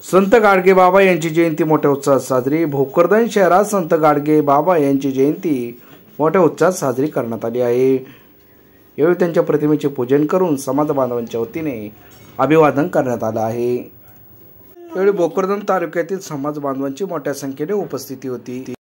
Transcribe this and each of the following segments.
संत गाडगे बाबा यांची जयंती मोठ्या उत्साहात साजरी। भोकरदन शहरात संत गाडगे बाबा यांची जयंती मोठ्या उत्साहात साजरी करण्यात आली आहे। यावेळी त्यांच्या प्रतिमेचे पूजन करून समाज बांधवांच्या वतीने अभिवादन करण्यात आले आहे। यावेळी भोकरदन तालुक्यातील समाज बांधवांची मोठ्या संख्येने उपस्थिती होती।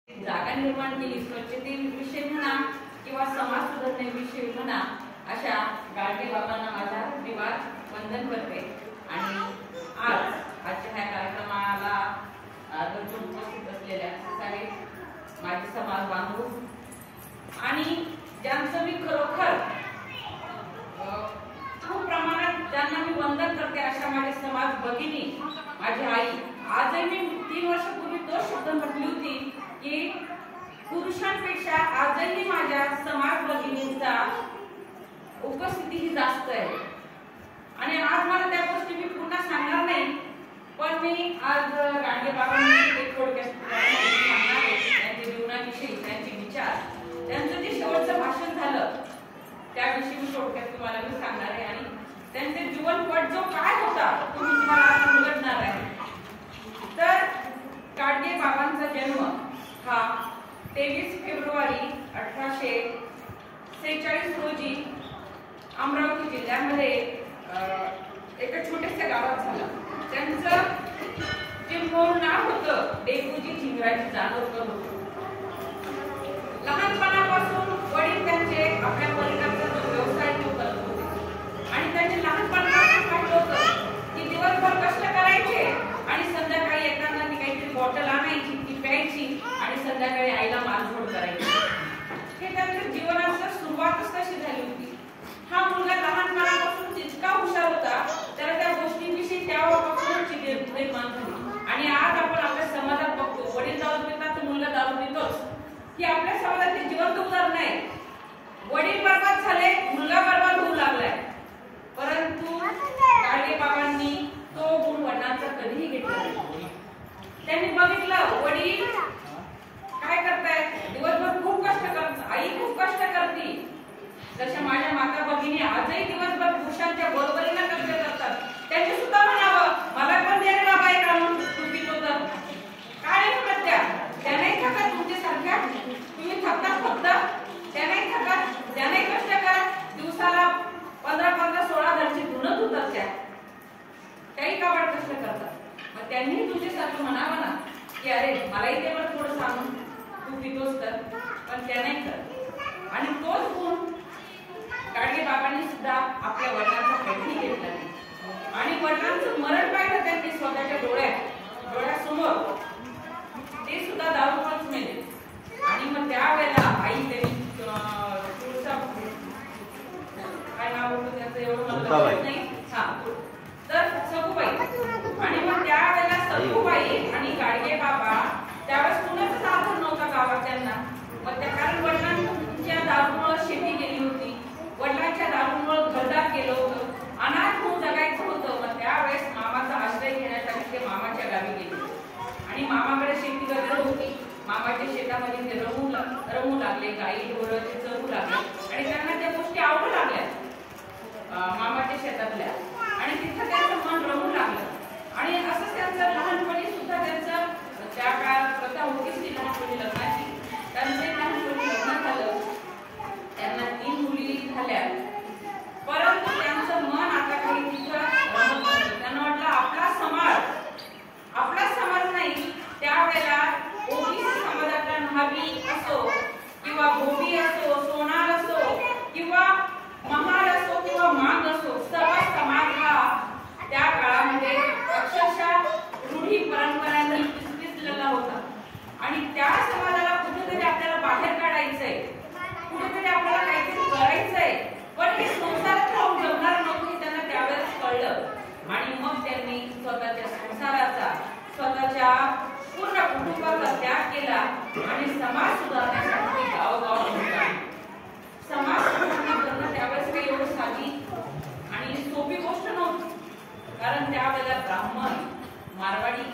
जागा निर्माण केली, स्वच्छतेविषयी म्हणा किंवा समाज सुधारणेविषयी म्हणा, अशा गाडगे बाबांना माझा अभिवादन वंदन करते। आणि आजच्या ह्या कार्यक्रमाला उपस्थित असलेल्या सगळे माझे समाज बांधव आणि ज्यांचं मी खरोखर खूप प्रमाणात ज्यांना मी वंदन करते अशा माझे समाज भगिनी, माझी आई। आजही मी 3 वर्षापूर्वी तो शब्द म्हटली होती की पुरुषांपेक्षा आजही माझ्या समाज भगिनींचा उपस्थिती ही जास्त आहे। आणि आज मला त्या गोष्टी मी पुन्हा सांगणार नाही, पण मी आज गाडगे बाबांनी थोडक्यात सांगणार आहे त्यांच्या जीवनाविषयी, त्यांचे विचार, त्यांचं जे शेवटचं भाषण झालं त्याविषयी मी थोडक्यात तुम्हाला मी सांगणार आहे। आणि त्यांचे जीवनपट जो काय होता तो मी तुम्हाला आज उलगडणार आहे। तर गाडगे बाबांचा जन्म हा 23 फेब्रुवारी 1846 रोजी अमरावती जिल्ह्यामध्ये एका छोट्याशा गावात झाला। त्यांचं जे मूळ नाव होतं डेपुजी झिंगराजी जानोरकर होतं। लहानपणापासून वडील त्यांचे आपल्या परिवाराचा जो व्यवसाय तो करत होते आणि त्यांचे लहानपणापासून काय होतं की दिवसभर कष्ट करायचे आणि संध्याकाळी एखादा काहीतरी बॉटल आणायची, ती प्यायची आणि संध्याकाळी आईला मारझोड करायची। हे त्यांच्या जीवनाची सुरुवातच तशी झाली होती। हा मुलगा लहानपणापासून इतका हुशार होता तर त्या गोष्टींविषयी तेव्हापासूनच निर्माण झाली। आणि आज आपण आपल्या समाजात बघतो वडील दारू पितात तर मुलगा दारू पितोच, ही आपल्या समाजातली जिवंत उदाहरण आहे। वडील बर्बाद झाले, मुलगा बर्बाद होऊ लागलाय, परंतु गाडगे बाबांनी तो गुण वडिलांचा कधीही घेतला नाही। त्यांनी बघितलं वडील काय करतायत, दिवसभर खूप कष्ट करतात, आई खूप कष्ट करते, जशा माझ्या माता भगिनी आजही दिवसभर पुरुषांच्या बरोबरीने कष्ट करतात। त्यांनी सुद्धा म्हणावं मला पण दे रे बाबा एक आणून, तू पितो तर काय म्हणत त्या नाही थकत तुमच्यासारख्या, तुम्ही थकतात फक्त त्या नाही थकत, त्या नाही कष्ट करत, दिवसाला 15-15, 16 घरची धुणं धुतात, काही काबाड कष्ट करतात। मग त्यांनी तुमच्यासारखं म्हणावं ना की अरे मलाही ते पण थोडं सांगून तू पितोस तर, पण त्या नाही करत। आणि तोच गुण गाडगे बाबांनी सुद्धा आपल्या वडिलांचा कधीही घेतला नाही। आणि वडिलांचं मरण पाहिलं त्यांनी स्वतःच्या डोळ्यासमोर, ते सुद्धा दारूमुळेच मेले। आणि मग त्यावेळेला आई त्यांनी काय नाव होतं त्याचं एवढं मला लक्षात नाही, तर सखूबाई, आणि मग त्यावेळेला सखूबाई आणि गाडगे बाबा त्यावेळेस कुणाचं साधन नव्हतं गावात त्यांना। मग त्या कारण वडिलांच्या दारूमुळे शेती गेली होती, वडिलांच्या दारूमुळे घरदार गेलं होतं, अनाथ होऊन जगायचं होतं। मग त्यावेळेस मामाचा आश्रय घेण्यासाठी ते मामाच्या गावी गेले आणि मामाकडे शेती वगैरे होती। मामाच्या शेतामध्ये ते रमू लागले, गाई ढोरं ते चरू लागले आणि त्यांना त्या गोष्टी आवडू लागल्या मामाच्या शेतातल्या, आणि तिथं त्यांचं मन रमू लागलं। आणि असं त्यांचं लहानपणी सुद्धा त्यांचं त्या काळात प्रथा होतीच ती लहानपणी लग्नाची, त्यांचं लहानपणी लग्न झालं, त्यांना 3 मुली झाल्या, परंतु त्यांचं मन आता काही तिथं रमत नव्हतं। त्यांना वाटलं आपला समाज नाही, त्यावेळेला ओबीसी समाजातला न्हावी असो किंवा भोबी असो, सोनार असो किंवा महार असो किंवा मांग असो, सर्व समाज हा त्या काळामध्ये अक्षरशः रूढी परंपरांनी पिसलेला होता। आणि त्या समाजाला कुठेतरी आपल्याला बाहेर काढायचंय, कुठेतरी आपल्याला काहीतरी करायचंय, पण हे संसारात राहून जगणार नव्हतं हे त्यांना त्यावेळेस कळलं। आणि मग त्यांनी स्वतःच्या संसाराचा, स्वतःच्या पूर्ण कुटुंबाचा त्याग केला आणि समाज सुधारण्यासाठी गावोगाव फिरला। समाज सुधारणा करणं त्यावेळेस काही एवढं साधी आणि सोपी गोष्ट नव्हती, कारण त्यावेळेला ब्राह्मण, मारवाडी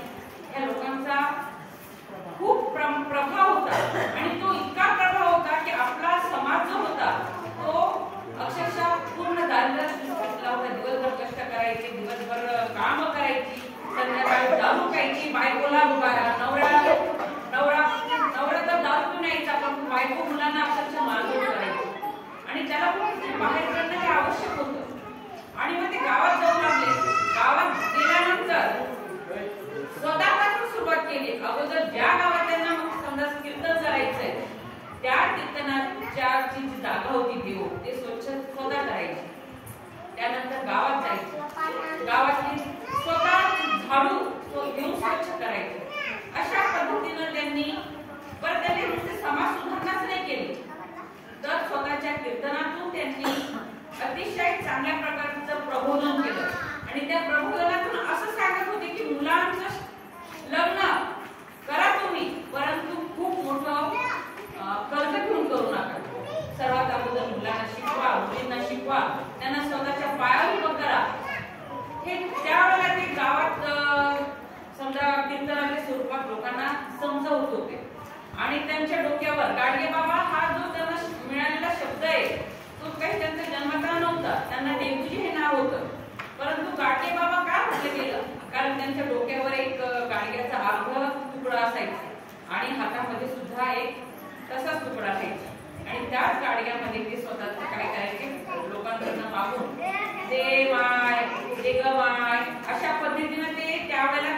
या लोकांचा खूप प्रभाव होता। आणि तो इतका प्रभाव होता की आपला समाज जो होता तो अक्षरशः पूर्ण दारिद्र्यात बसला होता। दिवसभर कष्ट करायचे, दिवसभर काम करायची, संध्याकाळी दारू प्यायची, बायकोला नवरा तर दारू पिऊन यायचा, पण बायको मुलांना अक्षरशः मारहाण करायची आणि त्याला पण बाहेर काढणं हे आवश्यक होतं. आणि मग ते गावात जाऊ लागले. गावात गेल्यानंतर स्वतःपासून सुरुवात केली. अगोदर ज्या गावात त्यांना समजा कीर्तन करायचंय त्या कीर्तनाच्या जी जागा होती देव ते स्वतः करायचे. त्यानंतर गावात जायचे, गावातली स्वतः झाडू घेऊन स्वच्छ करायचे. अशा पद्धतीनं त्यांनी नुसते समाज सुधारणाच नाही केली, तर स्वतःच्या कीर्तनातून त्यांनी अतिशय चांगल्या प्रकारचं प्रबोधन केलं. आणि त्या प्रबोधनातून असं सांगत होते की मुलांचं लग्न करा तुम्ही, परंतु खूप मोठं कर्ज घेऊन करू नका. सर्वात अगोदर मुलांना शिकवा, मुलींना शिकवा, त्यांना स्वतःच्या पायावर उभं करा. हे त्यावेळेला ते गावात समजा कीर्तनाच्या स्वरूपात लोकांना समजावत होते. आणि त्यांच्या डोक्यावर गाडगे बाबा हा जो त्यांना मिळालेला शब्द आहे तो काही त्यांचा जन्मता नव्हता. त्यांना डेबूजी हे नाव होतं, परंतु गाडगे बाबा का म्हटलं गेलं, कारण त्यांच्या डोक्यावर एक गाडग्याचा अर्ध तुकडा असायचा आणि हातामध्ये सुद्धा एक तसाच तुकडा असायचा. आणि त्याच गाडग्यामध्ये ते स्वतःच काय करायचे, लोकांकडनं मागून दे माय दे ग माय अशा पद्धतीनं ते त्यावेळेला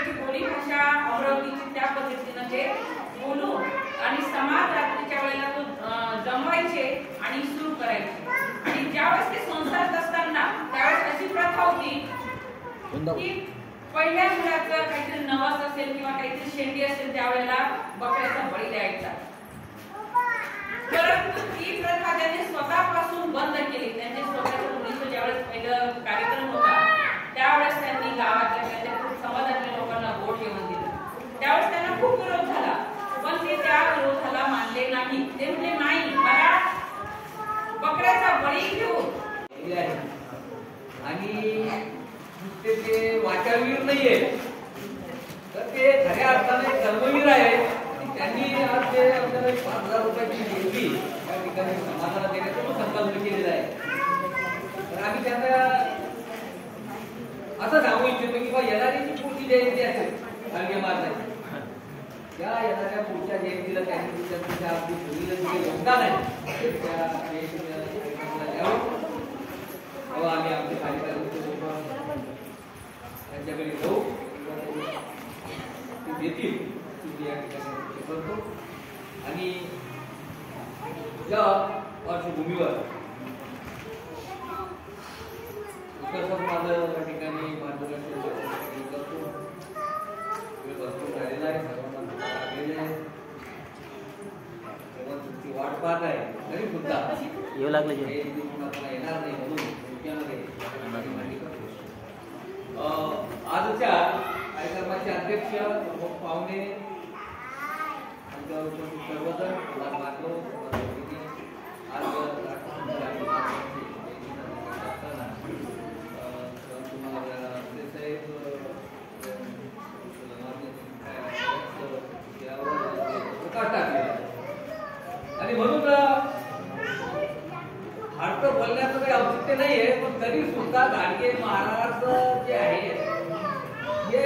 ते बोली भाषा अमरावतीची त्या पद्धतीनं ते बोलून आणि समाज रात्रीच्या वेळेला तो जमवायचे आणि सुरू करायचे. आणि ज्यावेळेस ते संसारात असताना त्यावेळेस अशी प्रथा होती की पहिल्या मुलाचं काहीतरी नवस असेल किंवा काहीतरी शेंडी असेल त्यावेळेला बकऱ्याचा बळी द्यायचा. परंतु ती प्रथा त्यांनी स्वतःपासून बंद केली. त्यांच्या स्वतःच्या मुलीचं ज्यावेळेस पहिलं कार्यक्रम होता त्यावेळेस त्यांनी गावातल्या समाजातल्या लोकांना वोट येऊन दिलं. त्यावेळेस त्यांना खूप विरोध झाला, पण ते त्या विरोधाला मानले नाही. ते म्हणजे नाही, मला बकऱ्याचा बळी घेऊन आणि ते वाचावीर नाहीये, तर ते खऱ्या अर्थाने कर्मवीर आहे. त्यांनी आज ते आपल्याला 5,000 रुपयाची देणगी त्या ठिकाणी समाजाला देण्याचा संकल्प केलेला आहे. तर आम्ही त्यांना असं सांगू इच्छितो की येणारी पुढची जयंती असेल गाडगे महाराजांची, त्या येणाऱ्या पुढच्या जयंतीला त्यांनी त्यांच्या आपली मुलीला जे योगदान आहे त्या तेव्हा आम्ही आमचे कार्यक्रम त्यांच्याकडे जाऊ देतील या ठिकाणी करतो. आणि या पार्श्वभूमीवर माझं त्या ठिकाणी मार्गदर्शन करतो. भरपूर झालेला आहे, सर्वांना आलेले आहे, तुमची वाट पाहत आहे, तरी सुद्धा येऊ लागले येणार नाही म्हणून आजच्या कार्यक्रमाचे अध्यक्ष पाहुणे सर्वजण प्रकाश टाकलेला आणि म्हणून अर्थ बोलण्याचं काही औचित्य नाहीये, पण तरी सुद्धा गाडगे महाराज जे आहे हे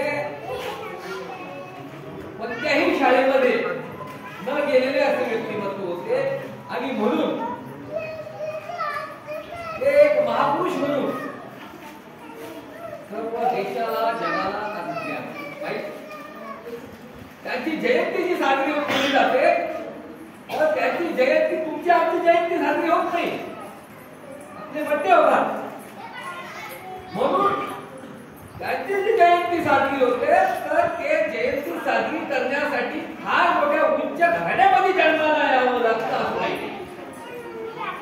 कोणत्याही शाळेमध्ये न गेलेले असे व्यक्तिमत्व होते. आणि म्हणून ते एक महापुरुष म्हणून सर्व देशाला जगाला त्यांची जयंती जी साजरी केली जाते, तर त्यांची जयंती तुमची आमची जयंती साजरी होत नाही, आपले बड्डे होतात. म्हणून त्यांची जी जयंती साजरी होते, तर ते जयंती साजरी करण्यासाठी फार मोठ्या उच्च घराण्यामध्ये जन्माला यावं लागतं असं नाही,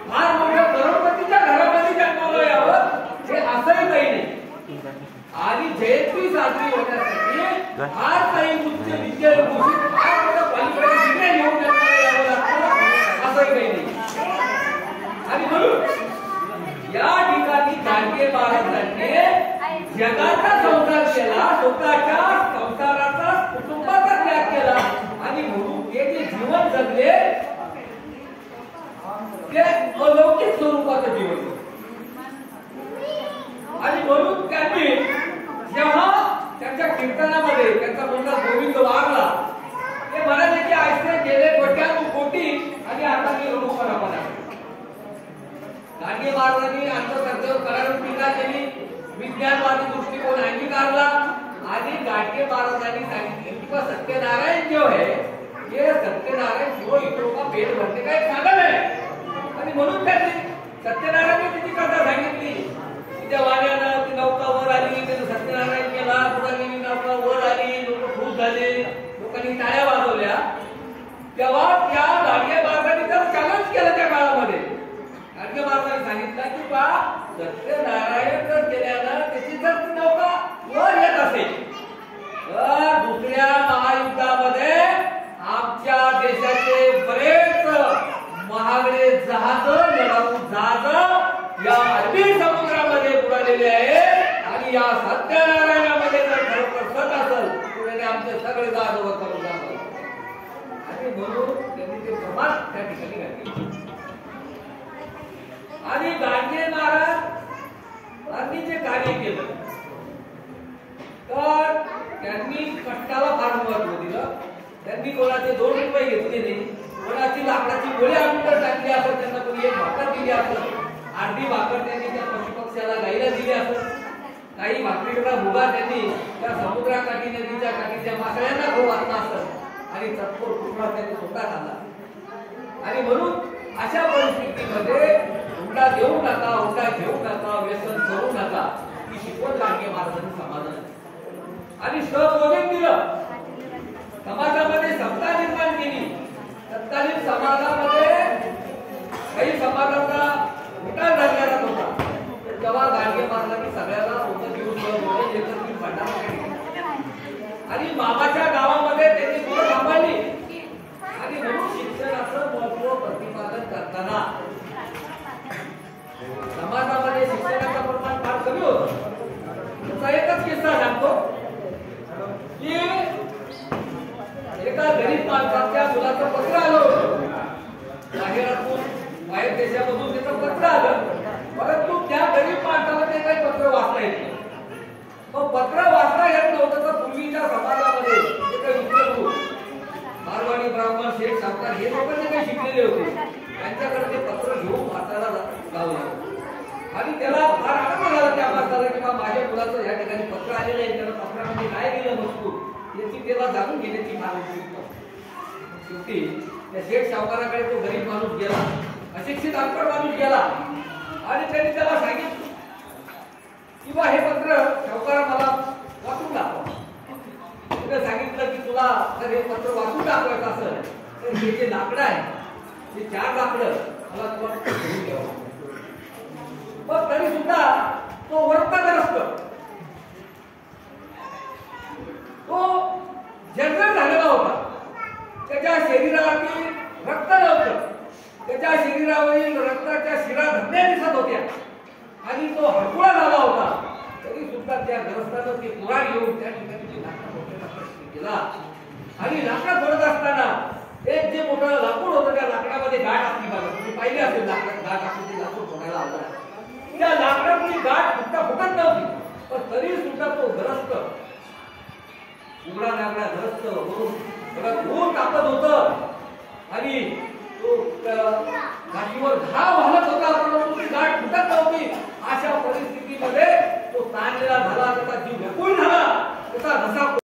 फार मोठ्या करोडपतीच्या घरामध्ये जन्माला यावं हे असंही काही नाही. आणि जयंती साजरी होण्यासाठी फार काही उच्च विद्याभूषित फार मोठ्या पलीकडे डिग्री घेऊन जन्माला यावं लागतं असंही काही नाही. आणि म्हणून या ठिकाणी गाडगे महाराजांनी जगाचा संसार केला, स्वतःच्या संसाराचा कुटुंबाचा त्याग केला आणि म्हणून ते जे जीवन जगले ते अलौकिक स्वरूपाचं जीवन. आणि म्हणून त्यांनी जेव्हा त्यांच्या गाडगे महाराजांनी आंतरसंस्थेवर करारून टीका केली, विज्ञानवादी दृष्टिकोन अंगीकारला आणि गाडगे महाराजांनी सांगितले की सत्यनारायण जो है ये सत्यनारायण जो इतरों का पेट भरने का एक साधन है. आणि म्हणून त्यांनी सत्यनारायणाची ती कथा सांगितली की त्या वाण्यानं ती नौका वर आली, त्यानं सत्यनारायण केला, पुढे नौका वर आली, लोक खुश झाले, लोकांनी टाळ्या वाजवल्या. तेव्हा त्या गाडगे महाराजांनी त्याला चॅलेंज केलं त्या काळामध्ये. गाडगे महाराजांनी सांगितलं की बा सत्यनारायण जर केल्यानं त्याची जर नौका वर येत असेल तर दुसऱ्या महायुद्धामध्ये आमच्या देशाचे बरेच महागडे जहाज, लढाऊ जहाज या अरबी समुद्रामध्ये बुडालेले आहे आणि या सत्यनारायणामध्ये जर खरोखर सत असेल तर आमचे सगळे जहाज वर करून जातात. आणि म्हणून त्यांनी ते प्रमाण त्या ठिकाणी घातले. आणि गाडगे महाराजांनी जे कार्य केलं तर त्यांनी कष्टाला फार महत्व दिलं. त्यांनी कोणाचे 2 रुपये घेतले नाही, कोणाची लाकडाची गोळी आणून टाकली असं, त्यांना कोणी एक भाकर दिली असं, अर्धी भाकर त्यांनी त्या पशुपक्ष्याला गाईला दिली असं, काही भाकरीचा भुगा त्यांनी त्या समुद्राकाठी नदीच्या काठीच्या मासळ्यांना खाऊ घातला असत आणि चतकोर तुकडा त्यांनी स्वतः खाल्ला. आणि म्हणून अशा परिस्थितीमध्ये हुंडा देऊ नका, हुंडा घेऊ नका, व्यसन करू नका ही शिकवण गाडगे महाराजांनी समाजाला आणि सहमोदन दिलं. समाजामध्ये समता निर्माण केली. तत्कालीन समाजामध्ये काही समाजाचा उठाव झालेला होता, तेव्हा गाडगे महाराजांनी सगळ्याला सोबत घेऊन एकत्रित भंडारा आणि मामाच्या गावामध्ये त्यांनी मुलं सांभाळली. आणि म्हणून शिक्षणाचं महत्व प्रतिपादन करताना समाजामध्ये शिक्षणाचं प्रमाण फार कमी होतं. त्याचा एकच किस्सा सांगतो की एका गरीब माणसाच्या मुलाचं पत्र आलं होतं. बाहेरातून बाहेर देशामधून त्याचं पत्र आलं, परंतु त्या गरीब माणसाला ते काही पत्र वाचता येत नाही. मग पत्र वाचता येत नव्हतं तर पूर्वीच्या समाजामध्ये जे काही उच्चभ्रू मारवाडी, ब्राह्मण, शेठ, सावकार हे लोक जे काही शिकलेले होते त्यांच्याकडे ते पत्र घेऊन वाचायला जावं लागलं. आणि त्याला फार आनंद झाला त्या माणसाला की माझ्या मुलाचं या ठिकाणी पत्र आलेलं आहे, त्याला पत्रामध्ये काय दिलं मजकूर याची त्याला जाणून घेण्याची फार उत्सुकता. शेवटी त्या शेठ सावकाराकडे तो गरीब माणूस गेला, अशिक्षित अनपढ माणूस गेला आणि त्यांनी त्याला सांगितलं की बा हे पत्र सावकारा मला वाचून दाखव. त्याने सांगितलं की तुला जर हे पत्र वाचून दाखवायचं असेल तर हे जे लाकडं आहे ते 4 लाकडं मला तुला घेऊन घ्यावं. मग तरी सुद्धा तो वर्तग्रस्त, तो जर्जर झालेला होता. त्याच्या शरीरावरती रक्त नव्हतं, त्याच्या शरीरावरील रक्ताच्या शिरा धमन्या दिसत होत्या आणि तो हडकुळा झाला होता. तरी सुद्धा त्या ग्रस्तानं ते कुऱ्हाड घेऊन त्या ठिकाणी लाकडं केला आणि लाकडं फोडत असताना एक जे मोठं लाकूड होतं त्या लाकडामध्ये गाठ असली बघा, तुम्ही पाहिली असेल लाकडात गाठ असली ती लाकूड फोडायला आलं. त्या लाकडातली गाठ फुटत नव्हती, पण तरी सुद्धा तो ग्रस्त उघडा नागडा ग्रस्त होऊन ऊन तापत होत आणि तो गाठीवर घाव घालत होता, परंतु ती गाठ फुटत नव्हती.